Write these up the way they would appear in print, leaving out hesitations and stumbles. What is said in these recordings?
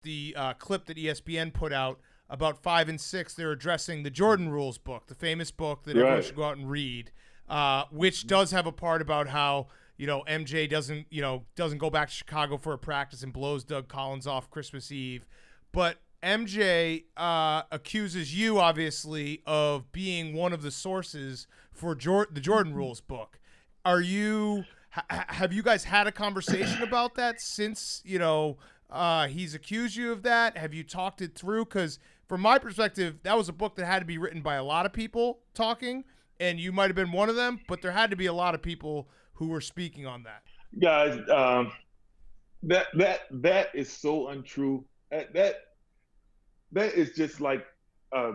the clip that ESPN put out about 5 and 6. They're addressing the Jordan Rules book, the famous book that everyone should go out and read, which does have a part about how, MJ doesn't go back to Chicago for a practice and blows Doug Collins off Christmas Eve. But MJ accuses you, obviously, of being one of the sources for the Jordan Rules book. Have you guys had a conversation about that since, he's accused you of that? Have you talked it through? Because from my perspective, that was a book that had to be written by a lot of people talking, and you might have been one of them, but there had to be a lot of people who were speaking on that. Guys, that is so untrue. That is just like a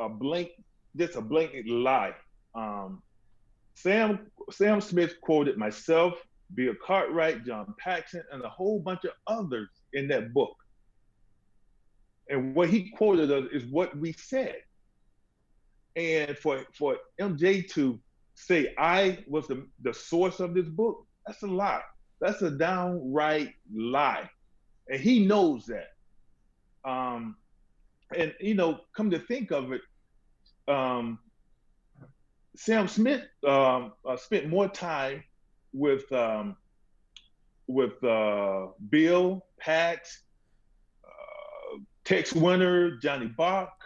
blatant lie. Sam Smith quoted myself, Bill Cartwright, John Paxson, and a whole bunch of others in that book. And what he quoted us is what we said. And for MJ to say I was the source of this book, that's a lie. That's a downright lie. And he knows that. And, come to think of it, Sam Smith spent more time with Bill, Pax, Tex Winter, Johnny Bach,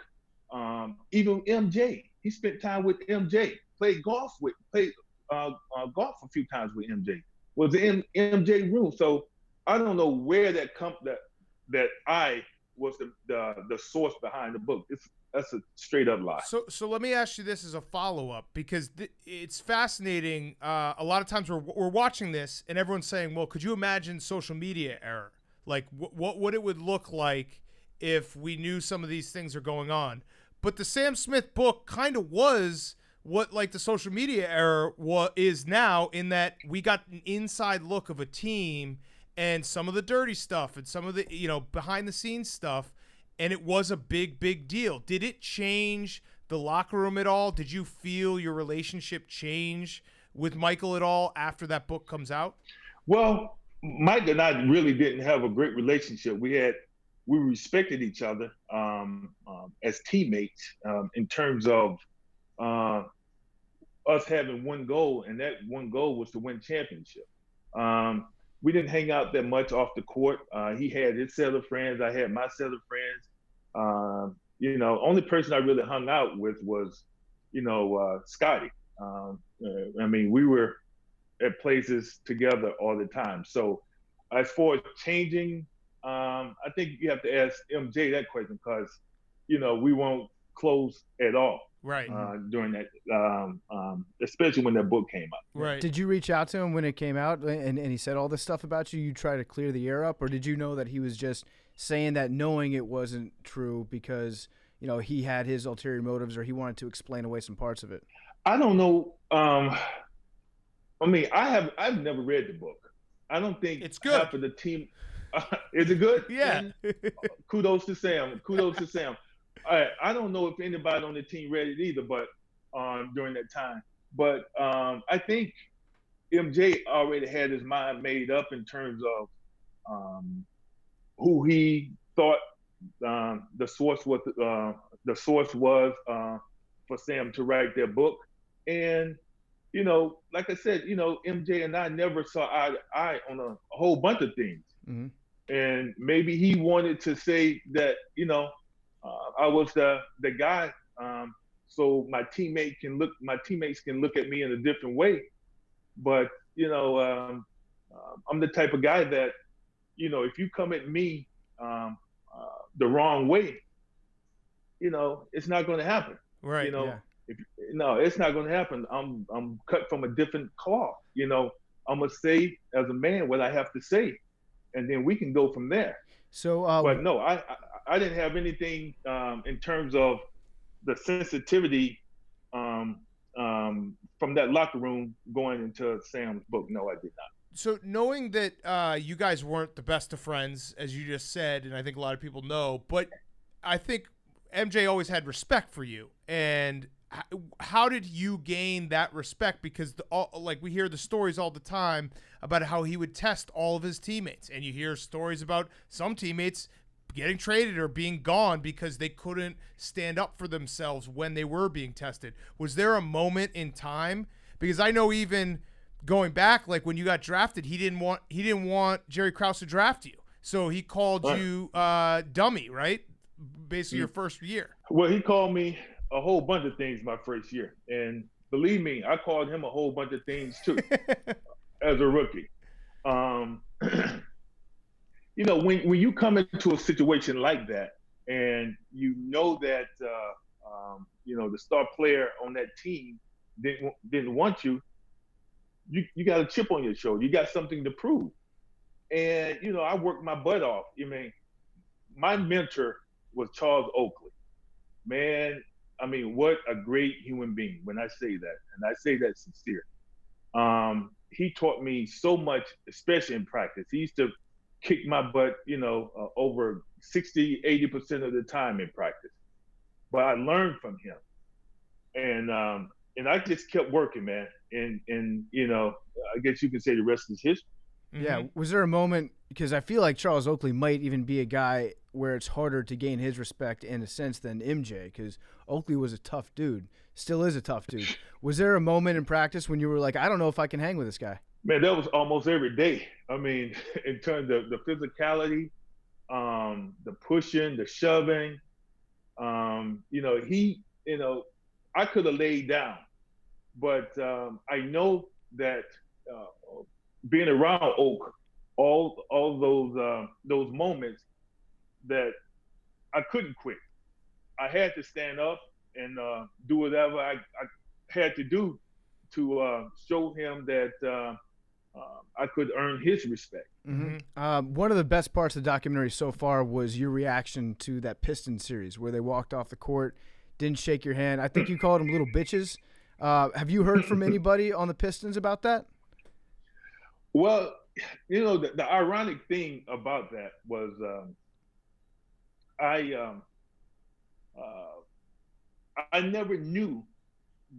even MJ. He spent time with MJ. Played golf a few times with MJ. Was in MJ room. So I don't know where that that I was the source behind the book. That's a straight up lie. So let me ask you this as a follow up, because it's fascinating. A lot of times we're watching this and everyone's saying, well, could you imagine social media era? Like what it would look like if we knew some of these things are going on. But the Sam Smith book kind of was what like the social media era is now, in that we got an inside look of a team and some of the dirty stuff and some of the, behind the scenes stuff. And it was a big deal. Did it change the locker room at all? Did you feel your relationship change with Michael at all after that book comes out? Well, Mike and I really didn't have a great relationship. We respected each other as teammates in terms of us having one goal, and that one goal was to win championship. We didn't hang out that much off the court. He had his set of friends. I had my set of friends. Only person I really hung out with was, Scotty. We were at places together all the time. So as far as changing, I think you have to ask MJ that question, because, we weren't close at all. Right. During that, especially when that book came out. Right. Did you reach out to him when it came out and he said all this stuff about you? You try to clear the air up, or did you know that he was just saying that knowing it wasn't true because, he had his ulterior motives, or he wanted to explain away some parts of it? I don't know. I've never read the book. I don't think it's good. Half of the team. Is it good? Yeah. Kudos to Sam. I don't know if anybody on the team read it either, but during that time. But I think MJ already had his mind made up in terms of who he thought the source was. The source was for Sam to write their book, and like I said, MJ and I never saw eye to eye on a whole bunch of things, and maybe he wanted to say that I was the guy, so my teammates can look at me in a different way. But I'm the type of guy that, if you come at me the wrong way, it's not going to happen. Right. It's not going to happen. I'm cut from a different cloth. I'm gonna say as a man what I have to say, and then we can go from there. So, but no, I didn't have anything in terms of the sensitivity from that locker room going into Sam's book. No, I did not. So knowing that you guys weren't the best of friends, as you just said, and I think a lot of people know, but I think MJ always had respect for you. And how did you gain that respect? Because we hear the stories all the time about how he would test all of his teammates, and you hear stories about some teammates getting traded or being gone because they couldn't stand up for themselves when they were being tested. Was there a moment in time? Because I know even going back, like when you got drafted, he didn't want Jerry Krause to draft you. So he called you dummy, right? Basically your first year. Well, he called me a whole bunch of things my first year. And believe me, I called him a whole bunch of things too as a rookie. You know, when you come into a situation like that and you know that, you know, the star player on that team didn't want you, you got a chip on your shoulder. You got something to prove. And, you know, I worked my butt off. I mean, my mentor was Charles Oakley. Man, I mean, what a great human being when I say that. And I say that sincere. He taught me so much, especially in practice. He used to kick my butt, you know, over 60, 80% of the time in practice. But I learned from him. And I just kept working, man. And you know, I guess you can say the rest is history. Yeah. Was there a moment, because I feel like Charles Oakley might even be a guy where it's harder to gain his respect in a sense than MJ, because Oakley was a tough dude, still is a tough dude. Was there a moment in practice when you were like, I don't know if I can hang with this guy? Man, that was almost every day. I mean, in terms of the physicality, the pushing, the shoving, you know, I could have laid down, but I know that being around Oak, all those moments that I couldn't quit. I had to stand up and do whatever I had to do to show him that I could earn his respect. One of the best parts of the documentary so far was your reaction to that Pistons series where they walked off the court, didn't shake your hand. I think you called them little bitches. Have you heard from anybody on the Pistons about that? Well, you know, the ironic thing about that was I never knew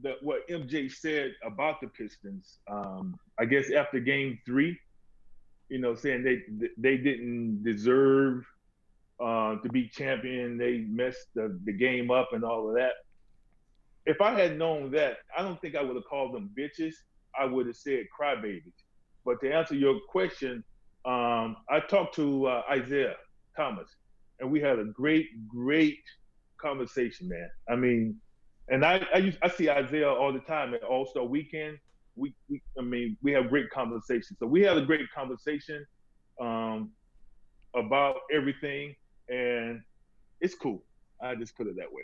that what MJ said about the Pistons. I guess after Game 3, you know, saying they didn't deserve to be champion, they messed the game up and all of that. If I had known that, I don't think I would have called them bitches. I would have said crybabies. But to answer your question, I talked to Isiah Thomas, and we had a great conversation, man. I mean, and I see Isiah all the time at All-Star Weekend. We have great conversations. So we had a great conversation about everything, and it's cool. I just put it that way.